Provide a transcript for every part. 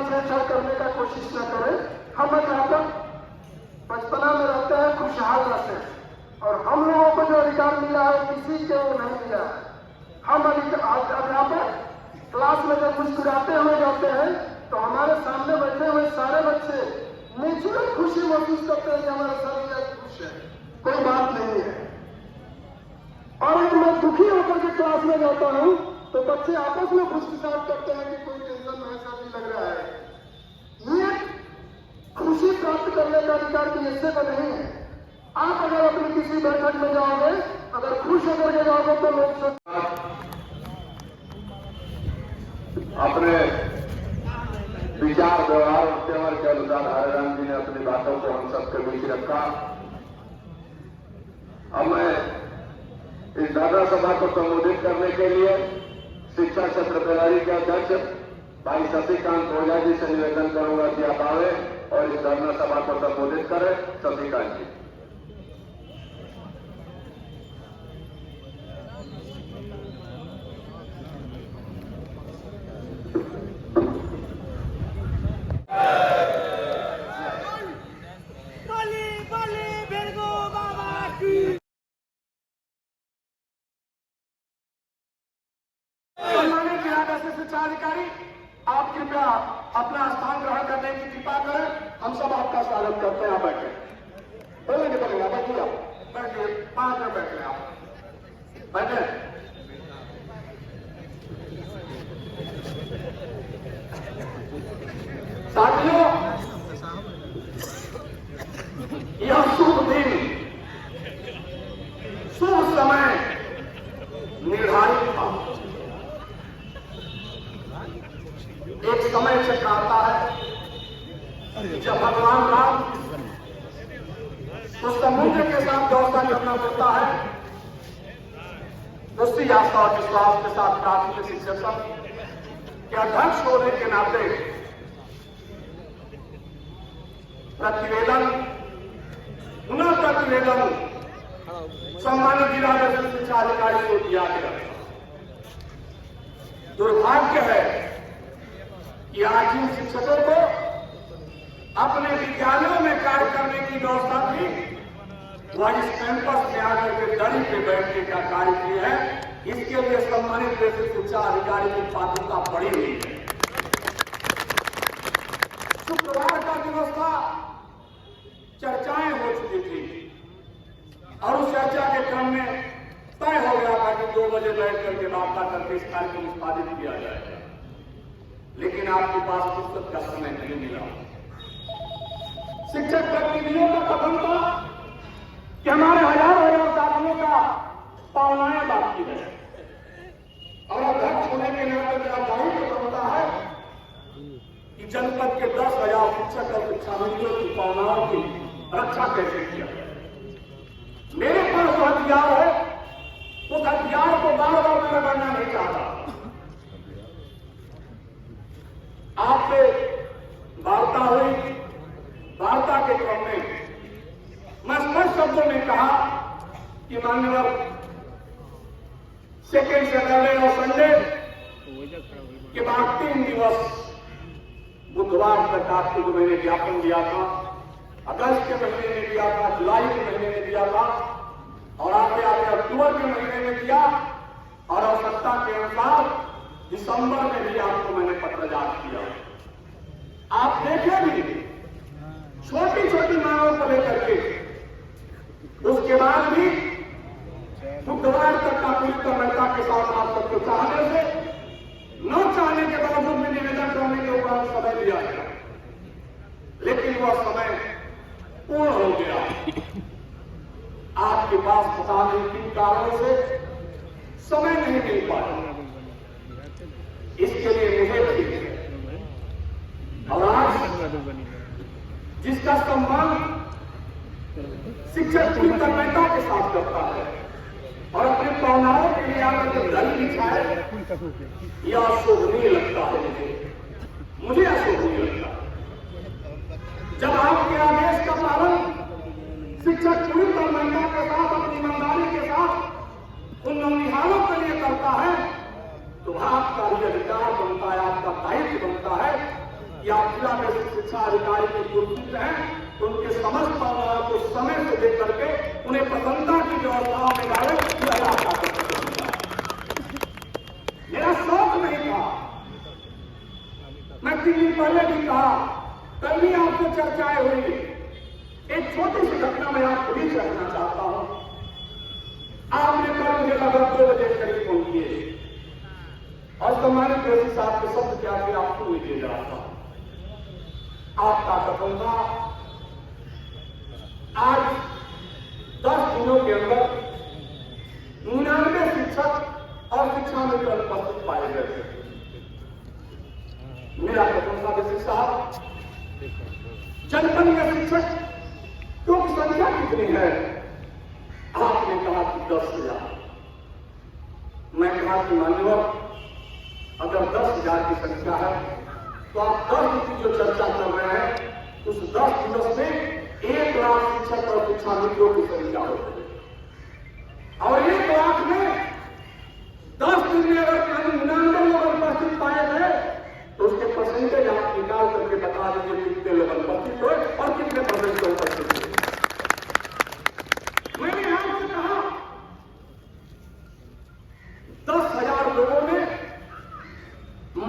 छेड़छाड़ करने का कोशिश न करें। हम अध्यापक बचपना में रहते हैं, खुशहाल रहते हैं, और हम लोगों को जो अधिकार मिला है किसी के वो नहीं मिला है। हम अध्यापक क्लास में जब मुस्कुराते हुए जाते हैं तो हमारे सामने बैठे हुए सारे बच्चे नेचुरल खुशी महसूस करते हैं कि हमारे सभी आज खुश है, कोई बात नहीं है। और अगर मैं दुखी होकर के क्लास में जाता हूं तो बच्चे आपस में खुशखुशात करते हैं कि कोई टेंशन में ऐसा भी लग रहा है। ये खुशी प्राप्त करने का अधिकार की हिस्से का नहीं है। आप अगर अपनी किसी बैठक में जाओगे, अगर खुश होकर के जाओगे तो लोग अपने विचार व्यवहार और त्यौहार के अनुसार हरिराम जी ने अपनी बातों को हम सबके बीच रखा। अब मैं इस धरना सभा को संबोधित करने के लिए शिक्षा क्षेत्र प्रणाली के अध्यक्ष भाई शशिकांत ओझा जी से निवेदन करूंगा कि आप आए और इस धरना सभा को संबोधित करें। शशिकांत जी। शिक्षा अधिकारी, आप कृपया अपना स्थान ग्रहण करने की कृपा करें। हम सब आपका स्वागत करते हैं। आप बैठे बोलेंगे बोलेंगे बैठिए, आप बैठिए, 5 मिनट बैठे आप बैठे। साथियों, यह शुभ दिन, शुभ समय निर्धारित था। एक समय चक्र आता है जब भगवान राम उस समुद्र के साथ व्यवस्था करना पड़ता है, दोस्ती आस्था और विश्वास के साथ प्राथमिक शिक्षक के अध्यक्ष होने के नाते प्रतिवेदन, पुनः प्रतिवेदन सम्मानित जिला शिक्षा अधिकारी को दिया गया। दुर्भाग्य है कि आज इन शिक्षकों को अपने विद्यालयों में कार्य करने की व्यवस्था थी, वह इस कैंपस में आकर के दरी पे बैठने का कार्य किया है। इसके लिए सम्मानित शिक्षा अधिकारी की पात्रता बढ़ी हुई है। शुक्रवार का दिवस था, चर्चाएं हो चुकी थी और उस चर्चा के क्रम में तय हो गया था कि 2 बजे बैठ करके वार्ता करके इस कार्य को निष्पादित किया जाएगा। लेकिन आपके पास पुस्तक का समय नहीं मिला। शिक्षक प्रतिनिधियों का कथन था कि हमारे हजार साथियों का पावनाएं बाकी है और अध्यक्ष होने के नाते मेरा दायित्व बनता है कि जनपद के 10,000 शिक्षक और शिक्षामित्रों की पावनाओं की रक्षा कैसे किया जाए। मेरे पास जो हथियार है, उस हथियार को बार बार मैं बढ़ना नहीं चाहता। आपसे वार्ता हुई, वार्ता के क्रम में मैं स्पष्ट शब्दों में कहा कि मान्यवर सेकेंड सैटरडे और संडे के बाद 3 दिवस बुधवार तक आपको जो मैंने ज्ञापन दिया था, अगस्त के महीने में दिया था, जुलाई के महीने में दिया था और आगे आगे अक्टूबर के महीने में दिया और आवश्यकता के अनुसार दिसंबर में भी आपको मैंने पत्र जारी किया। आप देखें भी छोटी छोटी मांगों को लेकर के, उसके बाद भी बुधवार तक का पूरी तत्परता के साथ आप सबको चाहने से न चाहने के बावजूद में निवेदन करने के ऊपर समय दिया गया, लेकिन वह समय पूर्ण हो गया। आपके पास पता नहीं किन कारणों से समय नहीं मिल पाया। इसके लिए मुझे भी और आज जिसका सम्मान शिक्षक पूरी तन्मयता के साथ करता है और अपने पावनाओं के लिए आकर जब दल बिछाए, यह अशोभनीय लगता है। मुझे अशोभनीय लगता है जब आपके आदेश का पालन शिक्षक पूरी तन्मयता के साथ, अपनी ईमानदारी के साथ उन नौनिहालों के लिए करता है, तो आपका भी अधिकार बनता है, आपका दायित्व बनता है कि आप जिला बेसिक शिक्षा अधिकारी की कुर्सी पे हैं, तो उनके समस्त मामलों को समय से देख करके उन्हें प्रसन्नता की व्यवस्थाओं में डाले। मेरा शौक नहीं था, मैं 3 दिन पहले भी कहा, कल भी आपसे चर्चाएं हुई। एक छोटी सी घटना मैं आपको भी कहना चाहता हूं। आपने कल मुझे लगभग 2 बजे करीब फोन किए और सम्मानित जोशी साहब के शब्द क्या थे आपको नहीं दे रहा था। आपका कथन था आज 10 दिनों के अंदर 99 शिक्षक और शिक्षा मित्र अनुपस्थित पाए गए थे। मेरा कथन था जोशी साहब, जनपद में शिक्षक तो संख्या कितनी है? आपने कहा कि 10,000। मैं कहा कि मान्यवर, अगर 10,000 की संख्या है तो आप 10 दिन की जो चर्चा कर रहे हैं उस 10 दिवस में 1 लाख शिक्षक और शिक्षा मित्रों की संख्या होती है और 1 लाख में 10 दिन में अगर 99 लोग उपस्थित पाए गए तो उसके परसेंटेज आप निकाल करके बता दीजिए कितने लोग उपस्थित हुए और कितने परसेंट उपस्थित हुए। मैंने आपसे कहा 10,000 लोगों में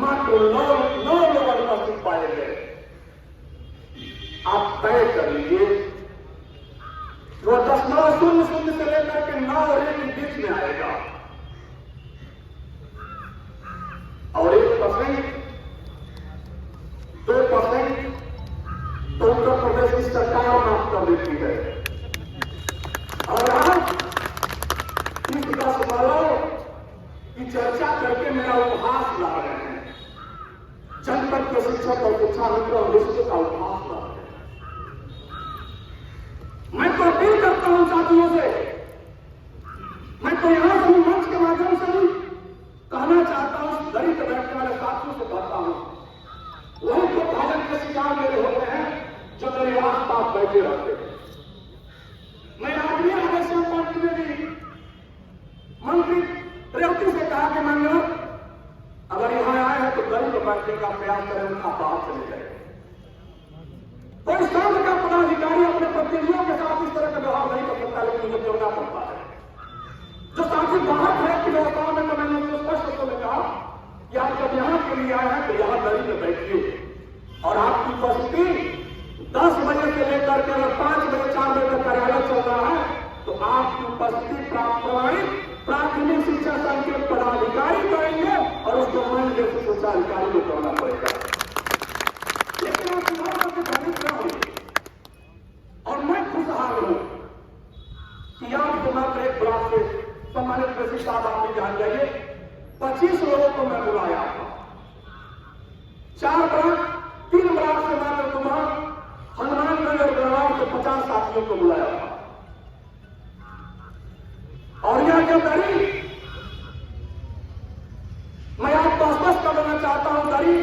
मात्र 9 लोग उपस्थित पाए गए। आप तय कर लीजिए वो 10,900 से लेकर के 9 और 1 के बीच में आएगा और 1%, 2% तो उत्तर प्रदेश की सरकार माफ कर देती है। और आज इस 10 सालों की चर्चा करके मेरा उपहास ला रहे हैं। जनपद के शिक्षक और शिक्षा मित्र और विश्व का उपहास ला रहे हैं। मैं तो अपील करता हूं साथियों से, मैं तो यहां से मंच के माध्यम से भी कहना चाहता हूं, दलित बैठने वाले साथियों से कहता हूं, वही तो भाजन के शिकार मेरे होते हैं जो मेरे आसपास बैठे रहते हैं। मैं आदमी आदेश पार्टी में भी मंत्री रेवती से कहा कि मान्यवर, अगर यहां आए हैं तो दलित बैठने का प्रयास करें, उनका बात चले जाए। कोई संघ का पदाधिकारी अपने प्रतिनिधियों के साथ इस तरह का व्यवहार नहीं कर सकता, लेकिन मुझे करना पड़ता है। जो साथी बाहर है कि व्यवस्था में, तो मैंने उनको स्पष्ट रूप में कहा कि आप जब यहां के लिए आए हैं तो यहां दलित में बैठिए और आपकी उपस्थिति 10 बजे से लेकर के अगर 5 बजे 4 बजे तक कार्यालय चल रहा है तो आपकी उपस्थिति प्रमाणित प्राथमिक शिक्षा संघ के पदाधिकारी करेंगे और उसको मान्य जैसे शिक्षा अधिकारी को करना पड़ेगा। लेकिन आप चुनाव से भ्रमित न हुई और मैं खुशहाल हूं कि आपको मात्र 1 ब्लॉक से सम्मानित कृषि साहब आप भी जान जाइए 25 लोगों को मैं बुलाया था। 4 ब्लॉक 3 ब्लॉक से मात्र तुम्हारा हनुमानगढ़ और गढ़वाल से 50 साथियों को बुलाया था। और यह जो दरी मैं आपको आश्वस्त करना चाहता हूं, दरी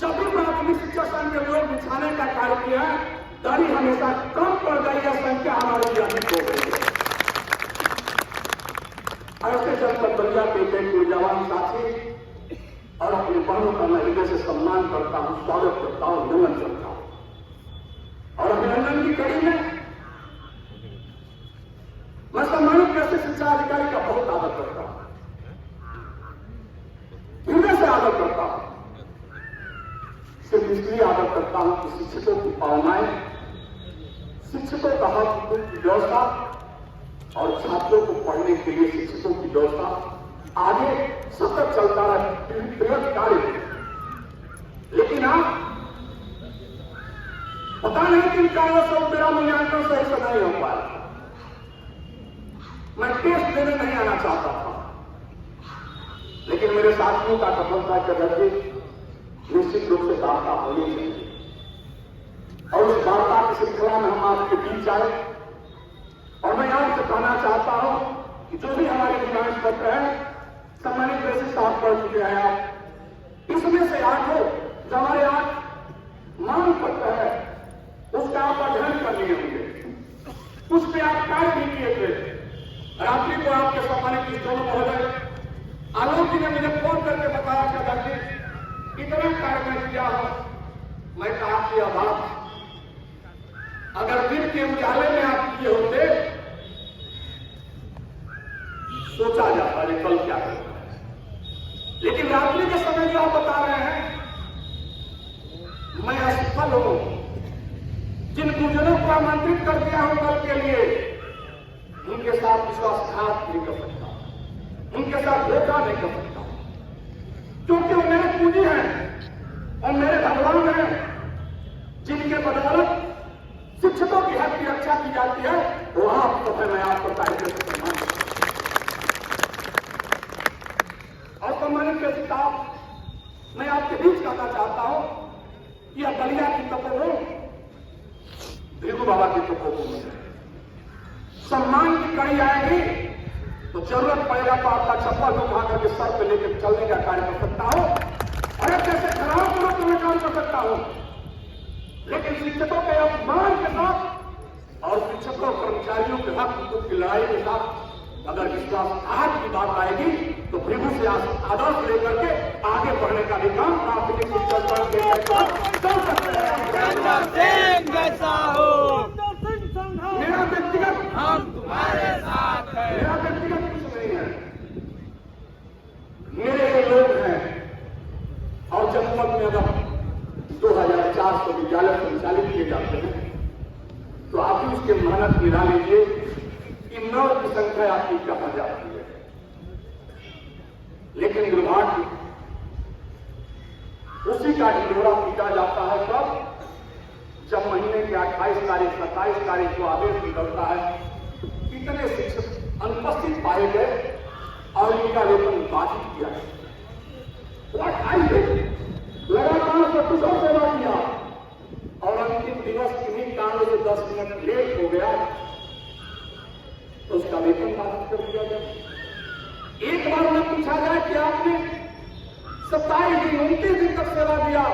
जब भी प्राथमिक शिक्षा संघ के लोग बिछाने का कार्य किया, दरी हमेशा कम पड़ गई है, संख्या हमारी अधिक हो गई है। ऐसे जनपद बलिया के कई ऊर्जावान साथी और अपने बहनों का मैं हृदय से सम्मान करता हूं, स्वागत करता हूं, नमन करता हूं। और अभिनंदन की कड़ी में मैं सम्मानित कृषि शिक्षा अधिकारी का बहुत आदर करता हूं, हृदय से आदर करता हूं। सिर्फ इसलिए आदर करता हूं कि शिक्षकों की भावनाएं, शिक्षकों का हक की व्यवस्था और छात्रों को पढ़ने के लिए शिक्षकों की व्यवस्था आगे सतत चलता रहे, कार्य। लेकिन आप पता नहीं किन कारणों से मेरा मूल्यांकन सही से नहीं हो पाया। मैं टेस्ट देने नहीं आना चाहता था, लेकिन मेरे साथियों का कथन था कि अगर निश्चित रूप से वार्ता होनी चाहिए और उस वार्ता की श्रृंखला में हम आपके बीच आए। और मैं आपसे कहना चाहता हूं कि जो भी हमारे डिमांड पत्र है, सम्मानित कृषि साहब पढ़ चुके हैं आप, इसमें से 8 जो हमारे 8 मांग पत्र है उसका आप अध्ययन कर लिए होंगे, उस पर आप कार्य भी किए थे। रात्रि को आपके सम्मानित दोनों महोदय आलोक जी ने मुझे फोन करके बताया कि अगर इतना कार्य मैं किया हूं मैं कहा कि अब आप अगर दिन के उजाले में आप किए होते, सोचा जाता है कल क्या करना है, लेकिन रात्रि के समय जो आप बता रहे हैं, मैं असफल हूं। जिन गुजरों को आमंत्रित कर दिया हूं कल के लिए, उनके साथ विश्वासघात नहीं कर सकता, उनके साथ धोखा नहीं कर सकता, क्योंकि वो मेरे पूंजी हैं और मेरे भगवान हैं, जिनके बदौलत शिक्षकों की हक की रक्षा की जाती है। वो आप तो है, मैं आपको तारीफ से सम्मान करता हूं। और सम्मानित के किताब मैं आपके बीच कहना चाहता हूं कि यह बलिया की तपोभूमि भृगु बाबा की तपोभूमि है। सम्मान की कड़ी आएगी तो जरूरत पड़ेगा तो आपका चप्पल उठा करके सर पे लेकर चलने का कार्य कर सकता हूं, और एक ऐसे खराब लोगों को मैं काम कर सकता हूं, लेकिन शिक्षकों के अपमान के साथ और शिक्षकों कर्मचारियों के हक की लड़ाई के साथ अगर विश्वासघात की बात आएगी तो भृगु से आदर्श लेकर के आगे बढ़ने का भी काम प्राथमिक शिक्षा कर सकते हैं। मेरा व्यक्तिगत हम तुम्हारे साथ हैं। मेरा व्यक्तिगत कुछ नहीं है, मेरे ये लोग हैं। और जनपद में अगर 2400 विद्यालय संचालित किए जाते हैं तो आप भी उसके मानक मिला लीजिए कि 9 की संख्या आपकी कहा जाती है, लेकिन दुर्भाग्य उसी का ढिंढोरा पीटा जाता है तब जब महीने के 28 तारीख 27 तारीख को आदेश निकलता है कितने शिक्षक अनुपस्थित पाए गए और इनका वेतन बाधित किया गया। लगातार 26 सेवा किया और अंतिम दिवस किन्हीं कारणों से 10 मिनट लेट हो गया तो उसका वेतन बाधित कर दिया गया। एक बार उन्हें पूछा जाए कि आपने 27 दिन 29 दिन तक सेवा दिया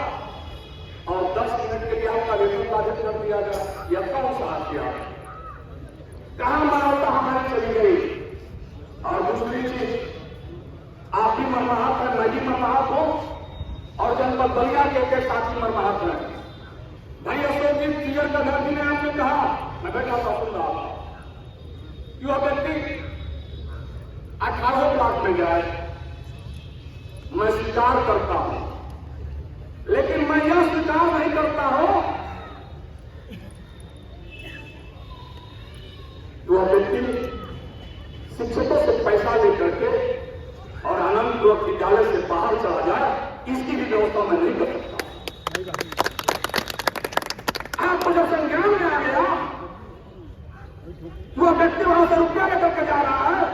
और 10 मिनट के लिए आपका वेतन बाधित कर दिया गया, यह कौन सा किया? कहां मानवता हमारी चली गई? और दूसरी चीज, आप भी मरमाहत है, मैं भी मरमाहत हूं और जनपद बलिया के साथी मरमाहत है। भाई अशोक क्लियर का दर्जी ने आपने कहा, मैं बैठा था सुन रहा था, युवा व्यक्ति 18 क्लास में जाए, मैं स्वीकार करता हूं, लेकिन मैं यह स्वीकार नहीं करता हूं युवा व्यक्ति शिक्षकों से पैसा लेकर के और आनंदपूर्वक विद्यालय से बाहर चला जाए, इसकी भी व्यवस्था मैं नहीं कर सकता। आपको जब संज्ञान में आ गया वह व्यक्ति वहां से रुपया लेकर के जा रहा है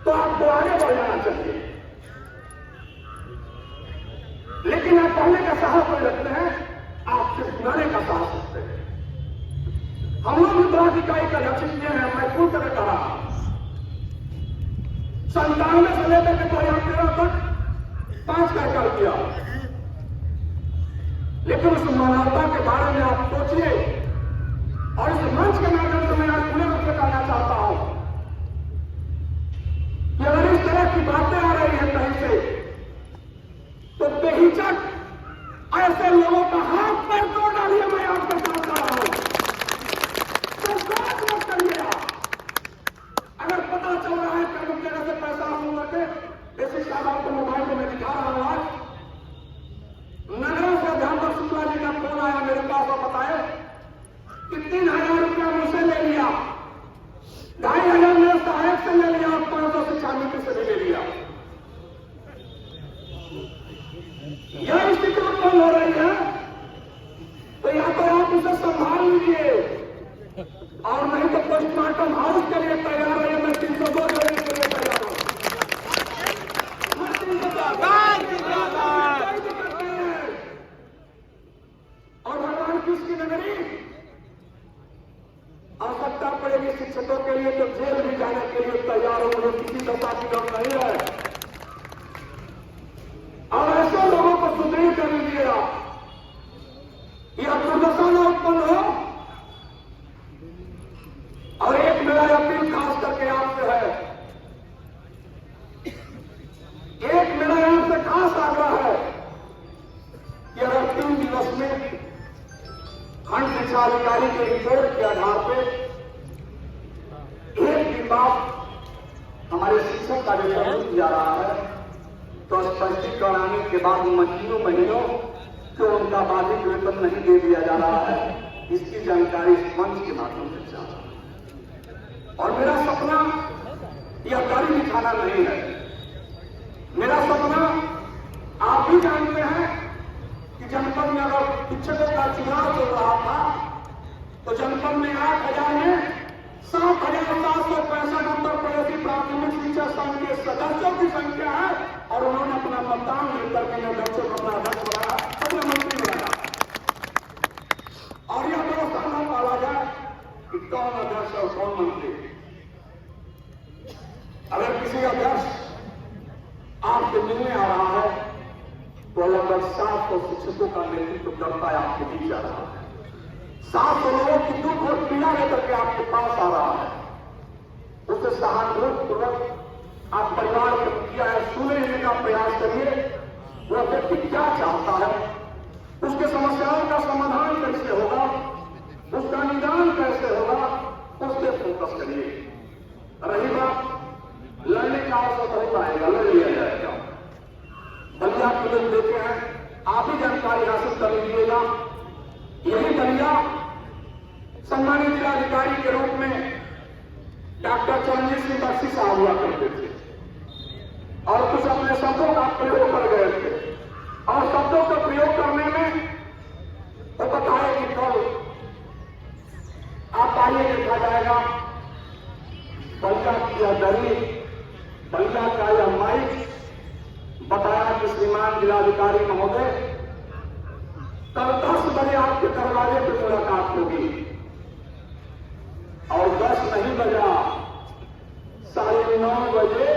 तो आपको आगे बढ़ जाना चाहिए, लेकिन आप पढ़ने का साहस नहीं रखते हैं, आप सिर्फ सुनाने का साहस रखते हैं। हम लोग भी ब्लॉक इकाई का लक्ष्य किए हैं, मैं पूरी तरह कहा 97 से लेकर के 2013 तक 5 कार्यकाल किया, लेकिन उस मानवता के बारे में आप सोचिए। और इस मंच के माध्यम से मैं आज पूरे रूप से कहना चाहता हूं कि अगर इस तरह की बातें आ रही हैं कहीं से तो बेहिचक ऐसे लोगों का हाथ पैर तोड़ डालिए। मैं आपको चाहता हूं मत करिएगा। अगर पता चल रहा है कि हम जगह से पैसा हम करके जैसे साहब आपको मोबाइल को मैं दिखा रहा हूं, आज नगरों से ध्यान शुक्ला जी का फोन आया मेरे पास और बताए कि 3000 रुपया मुझसे ले लिया, 2500 मेरे सहायक से ले लिया और 500 शिक्षा नीति से भी ले लिया। यह स्थिति उत्पन्न हो रही है तो या तो आप उसे संभाल लीजिए और नहीं तो पोस्टमार्टम हाउस के लिए तैयार है। मैं 302 देने के लिए तैयार हूं। और भगवान किसकी नगरी आवश्यकता पड़ेगी शिक्षकों के लिए तो जेल भी जाने के लिए तैयार हो, मुझे किसी दफा की डर नहीं है। और ऐसे लोगों को सुदृढ़ कर लीजिएगा, यह दुर्दशा न उत्पन्न हो। और एक मेरा अपील खास करके आपसे है, एक मेरा आपसे खास आग्रह है कि अगर 3 दिवस बात हमारे शिक्षक का जो रुक जा रहा है, तो स्पष्टीकरण आने के बाद महीनों क्यों उनका बाधित वेतन नहीं दे दिया जा रहा है, इसकी जानकारी इस मंच के माध्यम से चाहता हूं। और मेरा सपना यह गाड़ी दिखाना नहीं है। मेरा सपना आप भी जानते हैं कि जनपद में अगर शिक्षकों का चुनाव चल रहा था तो जनपद में 8,000 में 7,765 उत्तर प्रदेश प्राथमिक शिक्षा संघ के सदस्यों की संख्या है और उन्होंने अपना मतदान लेकर के अध्यक्षों को अपना अध्यक्ष बनाया, अपने मंत्री बनाया। और यह व्यवस्था न पाला जाए कि कौन अध्यक्ष और कौन मंत्री। अगर किसी अध्यक्ष आपसे मिलने आ रहा है तो लगभग 700 शिक्षकों का नेतृत्व करता है, आपके बीच आ रहा है, 700 लोगों की दुख और पीड़ा लेकर के आपके पास आ रहा है। उससे सहानुभूतिपूर्वक आप परिवार के मुखिया है, सुनने का प्रयास करिए वह व्यक्ति क्या चाहता है, उसके समस्याओं का समाधान कैसे होगा, उसका निदान कैसे होगा, उस पर फोकस करिए। रही बात लड़ने का अवसर बहुत आएगा, लड़ लिया जाएगा। बलिया के लोग देखे हैं, आप ही जानकारी हासिल कर लीजिएगा। यही बलिया सम्मानित जिलाधिकारी के रूप में डॉक्टर चरणजीत सिंह बख्शी साहब हुआ करते थे और कुछ अपने शब्दों का प्रयोग कर गए थे और शब्दों का प्रयोग करने में वो बताए कि कल आप आइए देखा जाएगा बलिया की यह दरी, बलिया का यह माइक बताया कि श्रीमान जिलाधिकारी महोदय कल 10 बजे आपके दरवाजे पर मुलाकात होगी और 10 नहीं बजा 9:30 बजे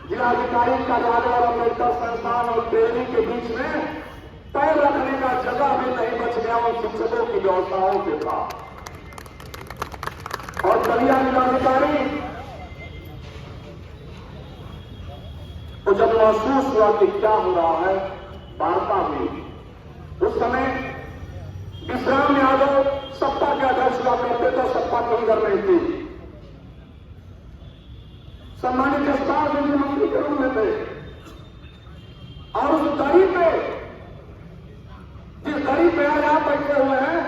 जिलाधिकारी कार्यालय और अम्बेडकर संस्थान और ट्रेनी के बीच में पैर रखने का जगह भी नहीं बच गया उन शिक्षकों की व्यवस्थाओं के साथ। और बलिया जिलाधिकारी तो जब महसूस हुआ कि क्या हो रहा है, वार्ता हुई। उस समय विश्राम यादव सपा के अध्यक्ष हुआ करते थे, सपा के अंदर नहीं थी। सम्मानित जसपाल सिंह मंत्री के रूप में थे और उस दरी पे, जिस दरी पे आज आप बैठे हुए हैं,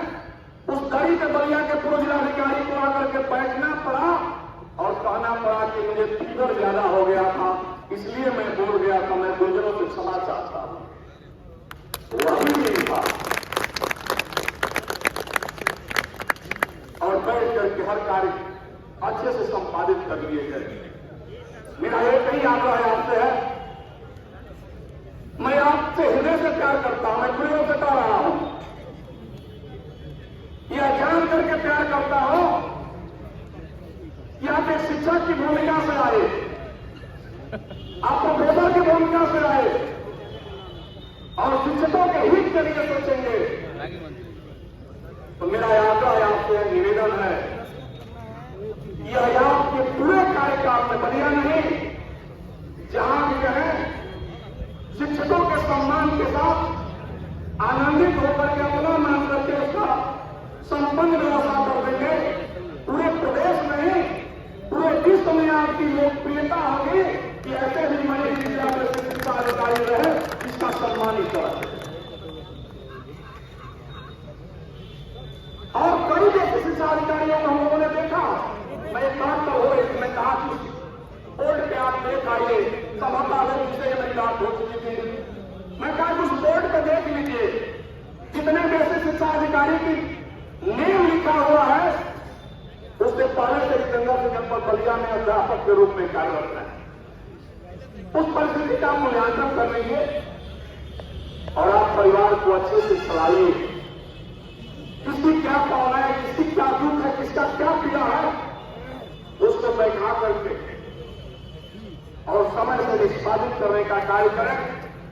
उस दरी पे बलिया के पूर्व जिलाधिकारी को आकर के बैठना पड़ा और कहना पड़ा कि मुझे फीवर ज्यादा हो गया था, इसलिए मैं बोल गया था, मैं गुर्जरों से क्षमा चाहता हूं। वही नहीं था और बैठ करके हर कार्य अच्छे से संपादित कर लिए गए। मेरा एक ही आग्रह है आपसे है, मैं आपसे हृदय से प्यार करता हूं, मैं खुले से कह रहा हूं, यह जान करके प्यार करता हूं कि आप एक शिक्षक की भूमिका से आए, आप प्रोफेसर की भूमिका से आए और शिक्षकों के हित के लिए सोचेंगे। तो मेरा आग्रह आपसे निवेदन है, यह आपके पूरे कार्यकाल में बलिया नहीं, जहां भी है शिक्षकों के सम्मान के साथ आनंदित होकर के अपना मान करके उसका संपन्न व्यवस्था कर देंगे। पूरे प्रदेश में, पूरे विश्व में आपकी लोकप्रियता होगी कि ऐसे भी मई जिला में शिक्षा अधिकारी रहे, इसका सम्मानित करें। और कई जैसे शिक्षा अधिकारियों को हम लोगों ने देखा, मैं एक बात तो हो रही, मैं कहा कि बोर्ड पे आप देख आइए, सभा जिसे मेरी बात हो चुकी थी, मैं कहा उस बोर्ड पे देख लीजिए जितने वैसे शिक्षा अधिकारी की नेम लिखा हुआ है, उससे पहले से गंगा से जनपद बलिया में अध्यापक के रूप में कार्यरत है। उस परिस्थिति का मूल्यांकन कर लीजिए और आप परिवार को अच्छे से चलाइए। किसकी क्या भावना है, किसकी क्या दुख है, किसका क्या पीड़ा है, उसको बैठा करके और समय से निष्पादित करने का कार्य करें।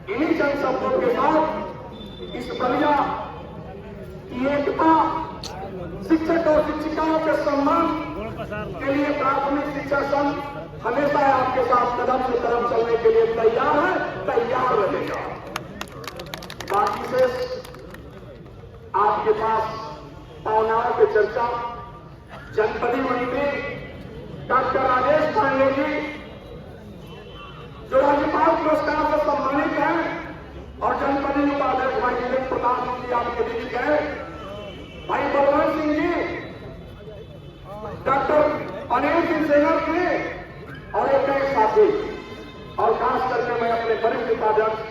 इन्हीं चंद शब्दों के साथ इस बलिया की एकता, शिक्षक और शिक्षिकाओं के सम्मान के लिए प्राथमिक शिक्षा संघ हमेशा आपके साथ कदम से कदम चलने के लिए तैयार है, तैयार रहेगा। बाकी से आपके पास पावनाओं की चर्चा, जनपदी मंत्री डॉक्टर राजेश पांडे जी जो राज्यपाल पुरस्कार से सम्मानित हैं और जनपद उपाध्यक्ष भाई वीरेंद्र प्रताप जी आपके बीच गए, भाई बलवंत सिंह जी, डॉक्टर अनिल सिंह सेनर जी और एक कई साथी, और खास करके मैं अपने वरिष्ठ उपाध्यक्ष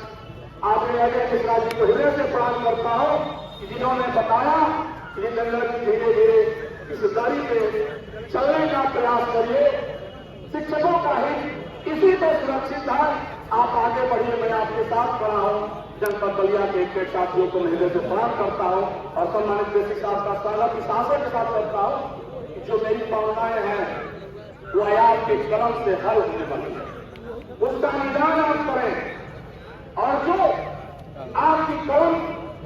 आदरणीय अजय मिश्रा जी को हृदय से प्रणाम करता हूं कि जिन्होंने बताया कि जितेंद्र जी धीरे धीरे इस गाड़ी पे चलने का प्रयास करिए, शिक्षकों का हित इसी पे सुरक्षित है, आप आगे बढ़िए, मैं आपके साथ खड़ा हूं। जनपद बलिया के एक साथियों को मैं हृदय से प्रणाम करता हूं और सम्मानित बेसिक साहब का स्वागत इस आशय के साथ करता हूं कि जो मेरी भावनाएं हैं वो आपके कलम से हल होने वाली है, उसका निदान आप करें, और जो आपकी कलम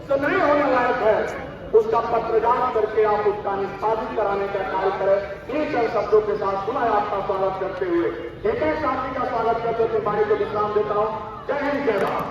से नहीं होने लायक है उसका पत्रजात करके आप उसका निष्पादित कराने का कार्य करें। इन चंद शब्दों के साथ पुनः आपका स्वागत करते हुए एक साथी का स्वागत करते हुए बारी को विश्राम देता हूं। जय हिंद, जय भारत।